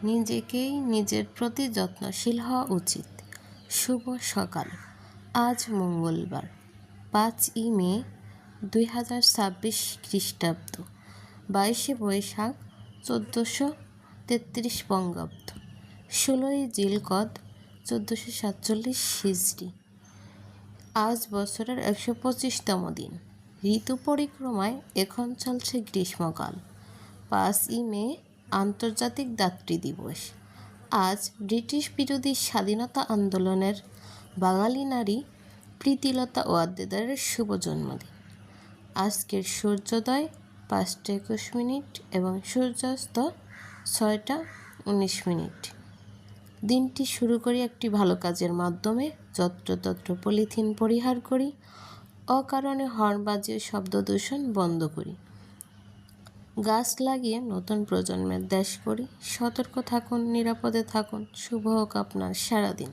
নিজেকেই নিজের প্রতি যত্নশীল হওয়া উচিত। শুভ সকাল। আজ মঙ্গলবার 5ই মে 2026 খ্রিস্টাব্দ, 22শে বৈশাখ 1433 বঙ্গাব্দ, 16ই জিলকদ 1447 হিজরি। আজ বছরের 125তম দিন। ঋতু পরিক্রমায় এখন চলছে গ্রীষ্মকাল। 5ই মে আন্তর্জাতিক দাত্রী দিবস। আজ ব্রিটিশ বিরোধী স্বাধীনতা আন্দোলনের বাঙালি নারী প্রীতিলতা ওয়াদ্দেদারের শুভ জন্মদিন। আজকের সূর্যোদয় 5টা 21 এবং সূর্যাস্ত 6টা 19। দিনটি শুরু করি একটি ভালো কাজের মাধ্যমে। যত্রতত্র পলিথিন পরিহার করি, অকারণে হর্ন বাজিয়ে শব্দ দূষণ বন্ধ করি, গাছ লাগিয়ে নতুন প্রজন্মের দেশ করি। সতর্ক থাকুন, নিরাপদে থাকুন। শুভ হোক আপনার সারাদিন।